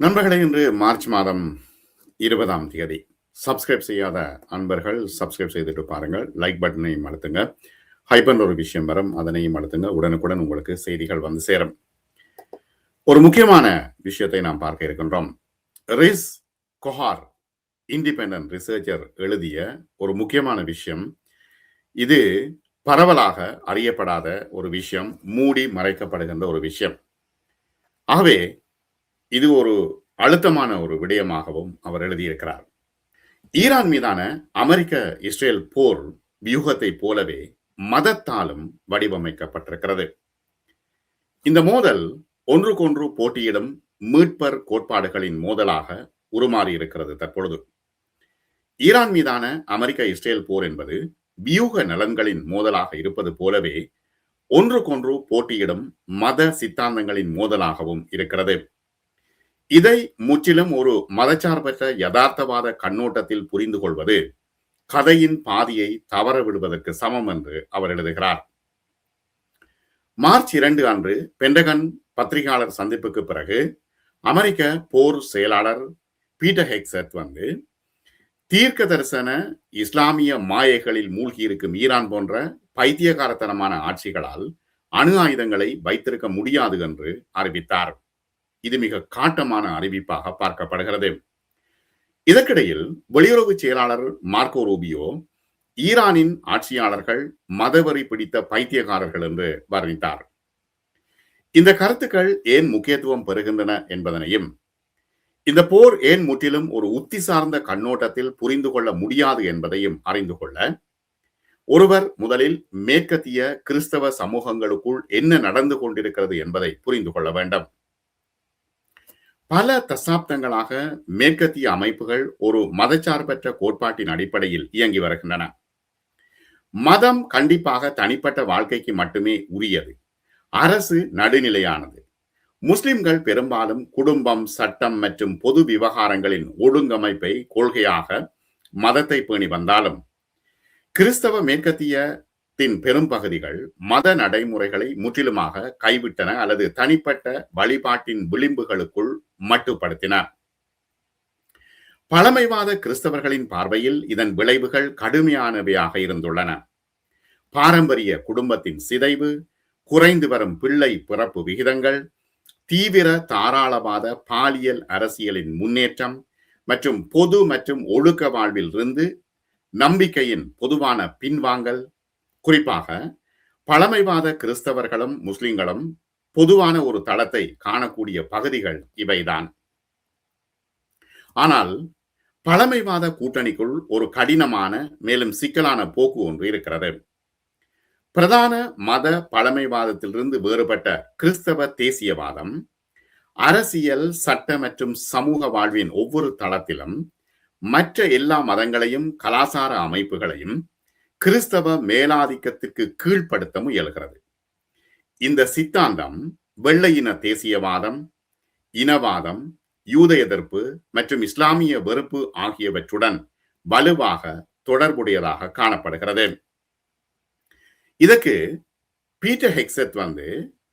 நண்பர்களே, இன்று மார்ச் மாதம் 20ஆம் தேதி. சப்ஸ்கிரைப் செய்யாத அன்பர்கள் சப்ஸ்கிரைப் செய்துட்டு பாருங்கள். லைக் பட்டனையும் அழுத்துங்க. ஹைப்பர் ஒரு விஷயம் வரும், அதனையும் அழுத்துங்க. உடனுக்குடன் உங்களுக்கு செய்திகள் வந்து சேரும். ஒரு முக்கியமான விஷயத்தை நாம் பார்க்க இருக்கின்றோம். ரிஸ் கொஹார் இண்டிபெண்டன்ட் ரிசர்ச்சர் எழுதிய ஒரு முக்கியமான விஷயம். இது பரவலாக அறியப்படாத ஒரு விஷயம், மூடி மறைக்கப்படுகின்ற ஒரு விஷயம். ஆகவே இது ஒரு அழுத்தமான ஒரு விடயமாகவும் அவர் எழுதியிருக்கிறார். ஈரான் மீதான அமெரிக்க இஸ்ரேல் போர் வியூகத்தை போலவே மதத்தாலும் வடிவமைக்கப்பட்டிருக்கிறது. இந்த மோதல் ஒன்றுக்கொன்று போட்டியிடும் மீட்பர் கோட்பாடுகளின் மோதலாக உருமாறி இருக்கிறது. தற்பொழுது ஈரான் மீதான அமெரிக்க இஸ்ரேல் போர் என்பது வியூக நலன்களின் மோதலாக இருப்பது போலவே ஒன்றுக்கொன்று போட்டியிடும் மத சித்தாந்தங்களின் மோதலாகவும் இருக்கிறது. இதை முற்றிலும் ஒரு மதச்சார்பற்ற யதார்த்தவாத கண்ணோட்டத்தில் புரிந்து கொள்வது கதையின் பாதியை தவற விடுவதற்கு சமம் என்று அவர் எழுதுகிறார். மார்ச் 2 அன்று பென்டகன் பத்திரிகையாளர் சந்திப்புக்கு பிறகு அமெரிக்க போர் செயலாளர் பீட்டர் ஹெக்ஸட் தீர்க்க தரிசன இஸ்லாமிய மாயைகளில் மூழ்கியிருக்கும் ஈரான் போன்ற பைத்தியகாரத்தனமான ஆட்சிகளால் அணு ஆயுதங்களை வைத்திருக்க முடியாது என்று அறிவித்தார். இது மிக காட்டமான அறிவிப்பாக பார்க்கப்படுகிறது. இதற்கிடையில் வெளியுறவு செயலாளர் மார்க்கோ ரூபியோ ஈரானின் ஆட்சியாளர்கள் மதவெறி பிடித்த பைத்தியக்காரர்கள் என்று வர்ணித்தார். இந்த கருத்துக்கள் ஏன் முக்கியத்துவம் பெறுகின்றன என்பதனையும், இந்த போர் ஏன் முற்றிலும் ஒரு உத்தி சார்ந்த கண்ணோட்டத்தில் புரிந்து கொள்ள முடியாது என்பதையும் அறிந்து கொள்ள ஒருவர் முதலில் மேற்கத்திய கிறிஸ்தவ சமூகங்களுக்குள் என்ன நடந்து கொண்டிருக்கிறது என்பதை புரிந்து கொள்ள வேண்டும். பல தசாப்தங்களாக மேற்கத்திய அமைப்புகள் ஒரு மதச்சார்பற்ற கோட்பாட்டின் அடிப்படையில் இயங்கி வருகின்றன. மதம் கண்டிப்பாக தனிப்பட்ட வாழ்க்கைக்கு மட்டுமே உரியது. அரசு நடுநிலையானது. முஸ்லிம்கள் பெரும்பாலும் குடும்பம், சட்டம் மற்றும் பொது விவகாரங்களின் ஒழுங்கமைப்பை கொள்கையாக மதத்தை பேணி வந்தாலும், கிறிஸ்தவ மேற்கத்தியத்தின் பெரும் பகுதிகள் மத நடைமுறைகளை முற்றிலுமாக கைவிட்டன அல்லது தனிப்பட்ட வழிபாட்டின் விளிம்புகளுக்குள் மட்டுப்படுத்தின. பழமைவாத கிறிஸ்தவர்களின் பார்வையில் இதன் விளைவுகள் கடுமையானவையாக இருந்துள்ளன. பாரம்பரிய குடும்பத்தின் சிதைவு, குறைந்து வரும் பிள்ளை பிறப்பு விகிதங்கள், தீவிர தாராளவாத பாலியல் அரசியலின் முன்னேற்றம் மற்றும் பொது மற்றும் ஒழுக்க வாழ்வில் இருந்து நம்பிக்கையின் பொதுவான பின்வாங்கல். குறிப்பாக பழமைவாத கிறிஸ்தவர்களும் முஸ்லிம்களும் பொதுவான ஒரு தளத்தை காணக்கூடிய பகுதிகள் இவைதான். ஆனால் பழமைவாத கூட்டணிக்குள் ஒரு கடினமான மேலும் சிக்கலான போக்கு ஒன்று இருக்கிறது. பிரதான மத பழமைவாதத்திலிருந்து வேறுபட்ட கிறிஸ்தவ தேசியவாதம் அரசியல், சட்ட மற்றும் சமூக வாழ்வின் ஒவ்வொரு தளத்திலும் மற்ற எல்லா மதங்களையும் கலாச்சார அமைப்புகளையும் கிறிஸ்தவ மேலாதிக்கத்திற்கு கீழ்ப்படுத்த முயல்கிறது. இந்த சித்தாந்தம் வெள்ளையின தேசியவாதம், இனவாதம், யூத எதிர்ப்பு மற்றும் இஸ்லாமிய வெறுப்பு ஆகியவற்றுடன் வலுவாக தொடர்புடையதாக காணப்படுகிறது. இதற்கு பீட்டர் ஹெக்ஸட்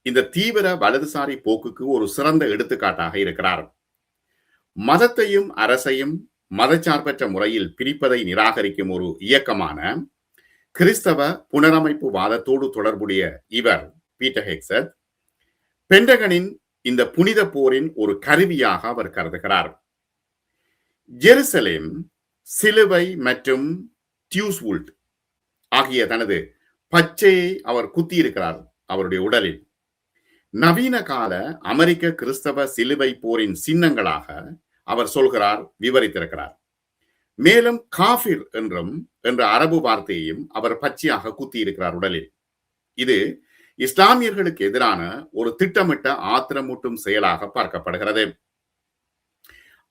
இந்த தீவிர வலதுசாரி போக்குக்கு ஒரு சிறந்த எடுத்துக்காட்டாக இருக்கிறார். மதத்தையும் அரசையும் மதச்சார்பற்ற முறையில் பிரிப்பதை நிராகரிக்கும் ஒரு இயக்கமான கிறிஸ்தவ புனரமைப்பு வாதத்தோடு தொடர்புடைய இவர் பீட்டர் ஹெக்ஸட் பென்டகனின் இந்த புனித போரின் ஒரு கருவியாக அவர் கருதுகிறார். ஜெருசலேம், சிலுவை மற்றும் டியூஸ்வுல்ட் ஆகிய தனது பச்சையை அவர் குத்தியிருக்கிறார் அவருடைய உடலில். நவீன கால அமெரிக்க கிறிஸ்தவ சிலுவை போரின் சின்னங்களாக அவர் சொல்கிறார், விவரித்திருக்கிறார். மேலும் காஃபிர் என்ற அரபு வார்த்தையையும் அவர் பச்சையாக குத்தியிருக்கிறார் உடலில். இது இஸ்லாமியர்களுக்கு எதிரான ஒரு திட்டமிட்ட ஆத்திரமூட்டும் செயலாக பார்க்கப்படுகிறது.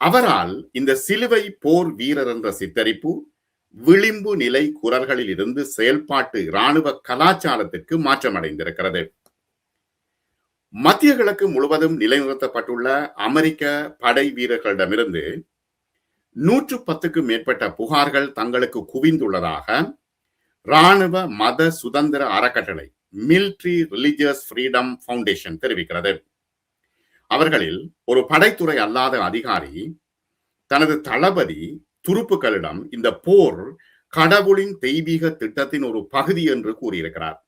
அவரால் இந்த சிலுவை போர் வீரர் என்ற சித்தரிப்பு விளிம்பு நிலை குரல்களில் இருந்து செயல்பாட்டு இராணுவ கலாச்சாரத்திற்கு மாற்றமடைந்திருக்கிறது. மத்திய கிழக்கு முழுவதும் நிலைநிறுத்தப்பட்டுள்ள அமெரிக்க படை வீரர்களிடமிருந்து 110க்கும் மேற்பட்ட புகார்கள் தங்களுக்கு குவிந்துள்ளதாக இராணுவ மத சுதந்திர அறக்கட்டளை மிலிட்டரி ரிலிஜியஸ் ஃப்ரீடம் ஃபவுண்டேஷன் தெரிவிக்கிறது. அவர்களில் ஒரு படைத்துறை அல்லாத அதிகாரி தனது தளபதி துருப்புக்களிடம் இந்த போர் கடவுளின் தெய்வீக திட்டத்தின் ஒரு பகுதி என்று கூறியிருக்கிறார்.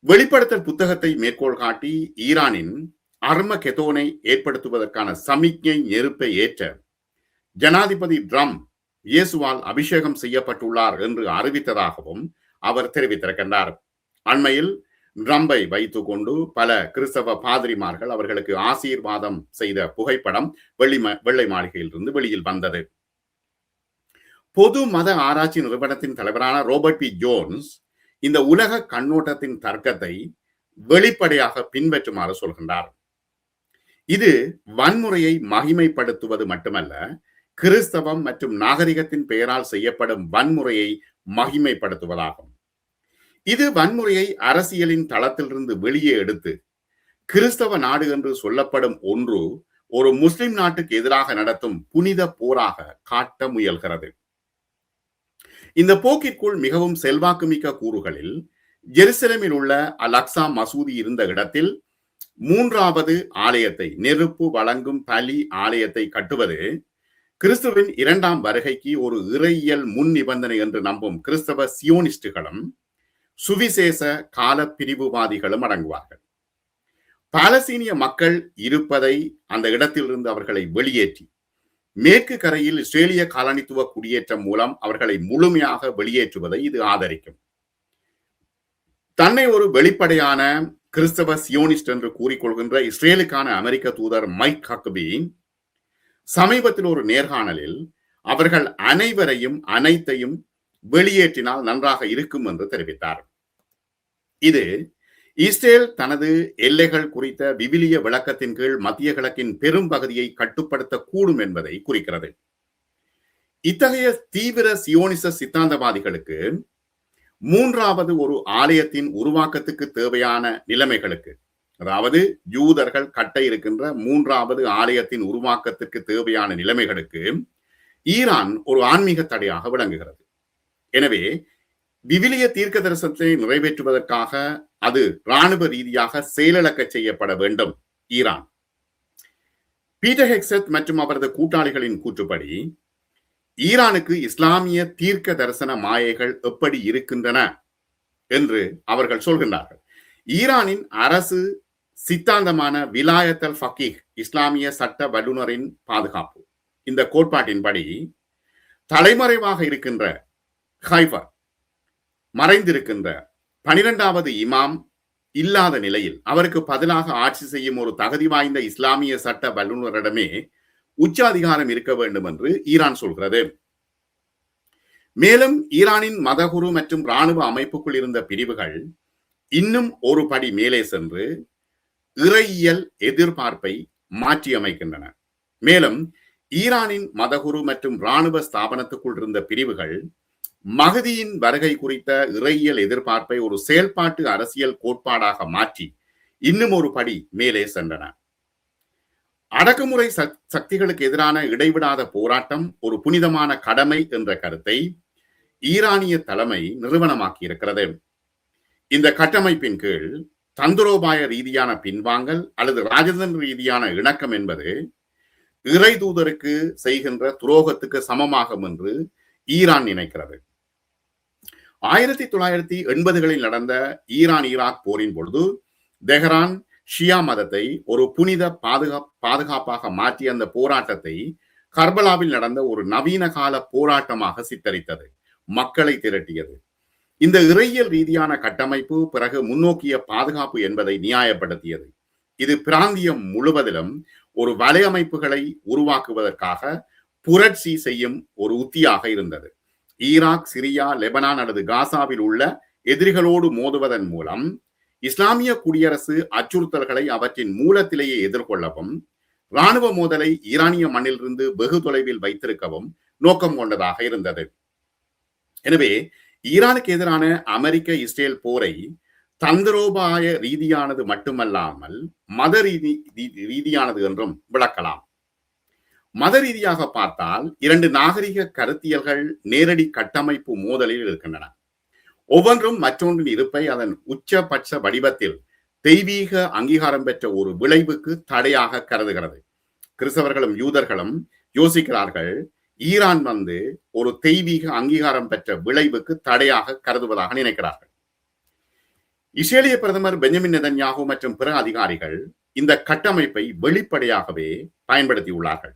வெளிப்படுத்தல் புத்தகத்தை மேற்கோள் காட்டி ஈரானின் அர்மகெதோனை ஏற்படுத்துவதற்கான சமிக்ஞை நெருப்பை ஏற்ற ஜனாதிபதி ட்ரம்ப் இயேசுவால் அபிஷேகம் செய்யப்பட்டுள்ளார் என்று அறிவித்ததாகவும் அவர் தெரிவித்திருக்கின்றார். அண்மையில் ட்ரம்பை வைத்துக் கொண்டு பல கிறிஸ்தவ பாதிரிமார்கள் அவர்களுக்கு ஆசீர்வாதம் செய்த புகைப்படம் வெள்ளை மாளிகையில் இருந்து வெளியில் வந்தது. பொது மத ஆராய்ச்சி நிறுவனத்தின் தலைவரான ரோபர்ட் பி ஜோன்ஸ் இந்த உலக கண்ணோட்டத்தின் தர்க்கத்தை வெளிப்படையாக பின்பற்றுமாறு சொல்கின்றார். இது வன்முறையை மகிமைப்படுத்துவது மட்டுமல்ல, கிறிஸ்தவம் மற்றும் நாகரிகத்தின் பெயரால் செய்யப்படும் வன்முறையை மகிமைப்படுத்துவதாகும். இது வன்முறையை அரசியலின் தளத்திலிருந்து வெளியே எடுத்து கிறிஸ்தவ நாடு என்று சொல்லப்படும் ஒன்று ஒரு முஸ்லிம் நாட்டுக்கு எதிராக நடத்தும் புனித போராக காட்ட முயல்கிறது. இந்த போக்கிற்குள் மிகவும் செல்வாக்குமிக்க கூறுகளில் ஜெருசலேமில் உள்ள அல் அக்ஸா மசூதி இருந்த இடத்தில் 3வது ஆலயத்தை, நெருப்பு வழங்கும் பலி ஆலயத்தை கட்டுவது கிறிஸ்துவின் 2ஆம் வருகைக்கு ஒரு இறையியல் முன் நிபந்தனை என்று நம்பும் கிறிஸ்தவ சியோனிஸ்டுகளும் சுவிசேஷ கால பிரிவுவாதிகளும் அடங்குவார்கள். பாலஸ்தீனிய மக்கள் இருப்பதை அந்த இடத்திலிருந்து அவர்களை வெளியேற்றி மேற்கு கரையில் இஸ்ரேலிய காலனித்துவ குடியேற்றம் மூலம் அவர்களை முழுமையாக வெளியேற்றுவதை இது ஆதரிக்கும். தன்னை ஒரு வெளிப்படையான கிறிஸ்தவ சியோனிஸ்ட் என்று கூறிக்கொள்கின்ற இஸ்ரேலுக்கான அமெரிக்க தூதர் மைக் ஹக்கபி சமீபத்தில் ஒரு நேர்காணலில் அவர்கள் அனைத்தையும் வெளியேற்றினால் நன்றாக இருக்கும் என்று தெரிவித்தார். இது இஸ்ரேல் தனது எல்லைகள் குறித்த விவிலிய விளக்கத்தின் கீழ் மத்திய கிழக்கின் பெரும் பகுதியை கட்டுப்படுத்த கூடும் என்பதை குறிக்கிறது. இத்தகைய தீவிர சியோனிச சித்தாந்தவாதிகளுக்கு 3வது ஒரு ஆலயத்தின் உருவாக்கத்துக்கு தேவையான நிலைமைகளுக்கு, அதாவது யூதர்கள் கட்ட இருக்கின்ற 3வது ஆலயத்தின் உருவாக்கத்திற்கு தேவையான நிலைமைகளுக்கு ஈரான் ஒரு ஆன்மீக தடையாக விளங்குகிறது. எனவே விவிலிய தீர்க்க தரிசனத்தை நிறைவேற்றுவதற்காக அது இராணுவ ரீதியாக செயலிழக்க செய்யப்பட வேண்டும். ஈரான் பீட்டர் ஹெக்ஸத் மற்றும் அவரது கூட்டாளிகளின் கூற்றுப்படி ஈரானுக்கு இஸ்லாமிய தீர்க்க தரிசன மாயைகள் எப்படி இருக்கின்றன என்று அவர்கள் சொல்கின்றார்கள். ஈரானின் அரசு சித்தாந்தமான விலாயத் அல் ஃபகீஹ், இஸ்லாமிய சட்ட வல்லுநரின் பாதுகாப்பு, இந்த கோட்பாட்டின்படி தலைமறைவாக இருக்கின்ற ஹைஃபர், மறைந்திருக்கின்ற 12வது இமாம் இல்லாத நிலையில் அவருக்கு பதிலாக ஆட்சி செய்யும் ஒரு தகுதி வாய்ந்த இஸ்லாமிய சட்ட வல்லுநரிடமே உச்ச அதிகாரம் இருக்க வேண்டும் என்று ஈரான் சொல்கிறது. மேலும் ஈரானின் மதகுரு மற்றும் இராணுவ அமைப்புக்குள் இருந்த பிரிவுகள் இன்னும் ஒரு படி மேலே சென்று இறையியல் எதிர்பார்ப்பை மாற்றி அமைக்கின்றன. மேலும் ஈரானின் மதகுரு மற்றும் இராணுவ ஸ்தாபனத்துக்குள் இருந்த பிரிவுகள் மஹதியின் வருகை குறித்த இறையியல் எதிர்பார்ப்பை ஒரு செயல்பாட்டு அரசியல் கோட்பாடாக மாற்றி இன்னும் ஒரு படி மேலே சென்றன. அடக்குமுறை சக்திகளுக்கு எதிரான இடைவிடாத போராட்டம் ஒரு புனிதமான கடமை என்ற கருத்தை ஈரானிய தலைமை நிறுவனமாக்கி இருக்கிறது. இந்த கட்டமைப்பின் கீழ் தந்திரோபாய ரீதியான பின்வாங்கல் அல்லது ராஜதந்திர ரீதியான இணக்கம் என்பது இறை தூதருக்கு செய்கின்ற துரோகத்துக்கு சமமாகும் என்று ஈரான் நினைக்கிறது. 1980களில் நடந்த ஈரான் ஈராக் போரின் பொழுது தெஹ்ரான் ஷியா மதத்தை ஒரு புனித பாதுகாப்பாக மாற்றிய அந்த போராட்டத்தை கர்பலாவில் நடந்த ஒரு நவீன கால போராட்டமாக சித்தரித்தது, மக்களை திரட்டியது. இந்த இறையியல் ரீதியான கட்டமைப்பு பிறகு முன்னோக்கிய பாதுகாப்பு என்பதை நியாயப்படுத்தியது. இது பிராந்தியம் முழுவதிலும் ஒரு வலையமைப்புகளை உருவாக்குவதற்காக புரட்சி செய்யும் ஒரு உத்தியாக இருந்தது. ஈராக், சிரியா, லெபனான் அல்லது காசாவில் உள்ள எதிரிகளோடு மோதுவதன் மூலம் இஸ்லாமிய குடியரசு அச்சுறுத்தல்களை அவற்றின் மூலத்திலேயே எதிர்கொள்ளவும் இராணுவ மோதலை ஈரானிய மண்ணிலிருந்து வெகு தொலைவில் வைத்திருக்கவும் நோக்கம் கொண்டதாக இருந்தது. எனவே ஈரானுக்கு எதிரான அமெரிக்க இஸ்ரேல் போரை தந்திரோபாய ரீதியானது மட்டுமல்லாமல் மத ரீதியானது என்றும் விளக்கலாம். மத ரீதியாக பார்த்தால் 2 நாகரிக கருத்தியல்கள் நேரடி கட்டமைப்பு மோதலில் இருக்கின்றன. ஒவ்வொன்றும் மற்றொன்றின் இருப்பை அதன் உச்சபட்ச வடிவத்தில் தெய்வீக அங்கீகாரம் பெற்ற ஒரு விளைவுக்கு தடையாக கருதுகிறது. கிறிஸ்தவர்களும் யூதர்களும் யோசிக்கிறார்கள், ஈரான் ஒரு தெய்வீக அங்கீகாரம் பெற்ற விளைவுக்கு தடையாக கருதுவதாக நினைக்கிறார்கள். இஸ்ரேலிய பிரதமர் பெஞ்சமின் நெதன்யாகு மற்றும் பிற அதிகாரிகள் இந்த கட்டமைப்பை வெளிப்படையாகவே பயன்படுத்தியுள்ளார்கள்.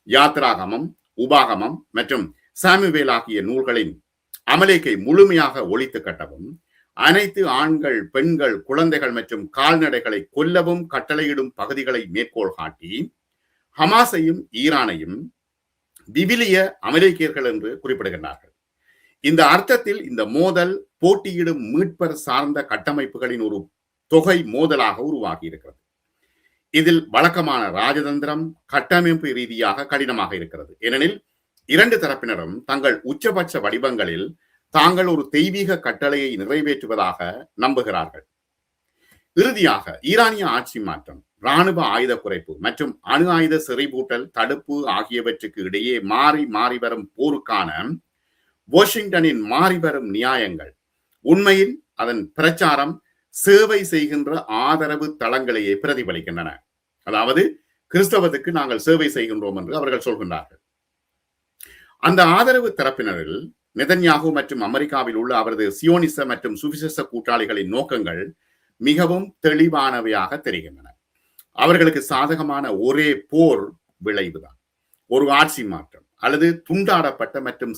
யாத்ராகமம், உபாகமம் மற்றும் சாமுவேல் ஆகிய நூல்களின் அமலேக்கை முழுமையாக ஒழித்து கட்டவும், அனைத்து ஆண்கள், பெண்கள், குழந்தைகள் மற்றும் கால்நடைகளை கொல்லவும் கட்டளையிடும் பகுதிகளை மேற்கோள் காட்டி ஹமாஸையும் ஈரானையும் விவிலிய அமெரிக்கர்கள் என்று குறிப்பிடுகின்றார்கள். இந்த அர்த்தத்தில் இந்த மோதல் போட்டியிடும் மீட்பர் சார்ந்த கட்டமைப்புகளின் ஒரு தொகை மோதலாக உருவாகி இருக்கிறது. இதில் வழக்கமான ராஜதந்திரம் கட்டமைப்பு ரீதியாக கடினமாக இருக்கிறது. ஏனெனில் இரண்டு தரப்பினரும் தங்கள் உச்சபட்ச வடிவங்களில் தாங்கள் ஒரு தெய்வீக கட்டளையை நிறைவேற்றுவதாக நம்புகிறார்கள். இறுதியாக ஈரானிய ஆட்சி மாற்றம், இராணுவ ஆயுத குறைப்பு மற்றும் அணு ஆயுத சிறைபூட்டல் தடுப்பு ஆகியவற்றுக்கு இடையே மாறி மாறி வரும் போருக்கான வாஷிங்டனின் மாறி வரும் நியாயங்கள் உண்மையில் அதன் பிரச்சாரம் சேவை செய்கின்ற ஆதரவு தளங்களையே பிரதிபலிக்கின்றன. அதாவது கிறிஸ்தவத்துக்கு நாங்கள் சேவை செய்கின்றோம் என்று அவர்கள் சொல்கின்றார்கள். அந்த ஆதரவு தரப்பினரில் நெதன்யாகு மற்றும் அமெரிக்காவில் உள்ள அவரது சியோனிச மற்றும் சுவிசேஷ கூட்டாளிகளின் நோக்கங்கள் மிகவும் தெளிவானவையாக தெரிகின்றன. அவர்களுக்கு சாதகமான ஒரே போர் விளைவுதான் ஒரு ஆட்சி மாற்றம் அல்லது துண்டாடப்பட்ட மற்றும்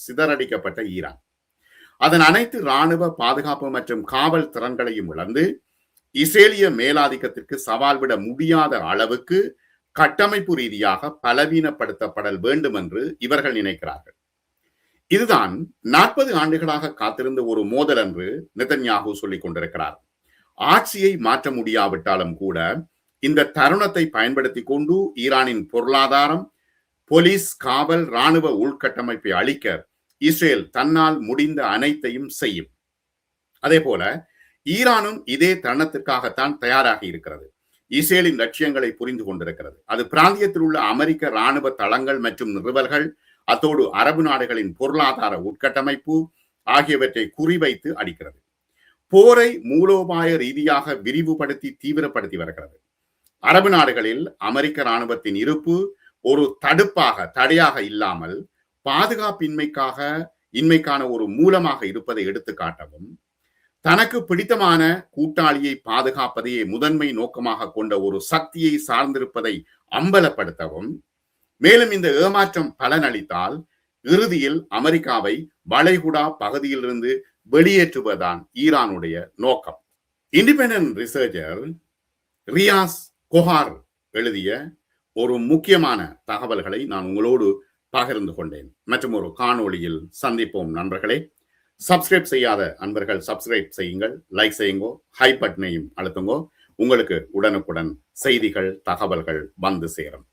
சிதறடிக்கப்பட்ட ஈரான். அதன் அனைத்து இராணுவ பாதுகாப்பு மற்றும் காவல் திறன்களையும் இழந்து இஸ்ரேலிய மேலாதிக்கத்திற்கு சவால் விட முடியாத அளவுக்கு கட்டமைப்பு ரீதியாக பலவீனப்படுத்தப்படல் வேண்டும் என்று இவர்கள் நினைக்கிறார்கள். இதுதான் 40 ஆண்டுகளாக காத்திருந்த ஒரு மோதல் என்று நெதன்யாகு சொல்லிக் கொண்டிருக்கிறார். ஆட்சியை மாற்ற முடியாவிட்டாலும் கூட இந்த தருணத்தை பயன்படுத்தி கொண்டு ஈரானின் பொருளாதாரம், போலீஸ், காவல், இராணுவ உள்கட்டமைப்பை அளிக்க இஸ்ரேல் தன்னால் முடிந்த அனைத்தையும் செய்யும். அதே போல ஈரானும் இதே தருணத்திற்காகத்தான் தயாராகி இருக்கிறது. இஸ்ரேலின் லட்சியங்களை புரிந்து கொண்டிருக்கிறது. அது பிராந்தியத்தில் உள்ள அமெரிக்க இராணுவ தளங்கள் மற்றும் நிறுவல்கள், அத்தோடு அரபு நாடுகளின் பொருளாதார உட்கட்டமைப்பு ஆகியவற்றை குறிவைத்து அடிக்கிறது. போரை மூலோபாய ரீதியாக விரிவுபடுத்தி தீவிரப்படுத்தி வருகிறது. அரபு நாடுகளில் அமெரிக்க இராணுவத்தின் இருப்பு ஒரு தடையாக இல்லாமல் பாதுகாப்பின்மைக்கான ஒரு மூலமாக இருப்பதை எடுத்து காட்டவும், தனக்கு பிடித்தமான கூட்டாளியை பாதுகாப்பதையே முதன்மை நோக்கமாக கொண்ட ஒரு சக்தியை சார்ந்திருப்பதை அம்பலப்படுத்தவும், மேலும் இந்த ஏமாற்றம் பலனளித்தால் இறுதியில் அமெரிக்காவை வளைகுடா பகுதியிலிருந்து வெளியேற்றுவதுதான் ஈரானுடைய நோக்கம். இண்டிபெண்டன்ட் ரிசர்ச்சர் ரியாஸ் கொஹார் எழுதிய ஒரு முக்கியமான தகவல்களை நான் உங்களோடு பகிர்ந்து கொண்டேன். மற்றும் ஒரு காணொளியில் சந்திப்போம் நண்பர்களே. சப்ஸ்கிரைப் செய்யாத அன்பர்கள் சப்ஸ்கிரைப் செய்யுங்கள், லைக் செய்யுங்கோ, ஹை பட்டனையும் அழுத்துங்கோ. உங்களுக்கு உடனுக்குடன் செய்திகள், தகவல்கள் வந்து சேரும்.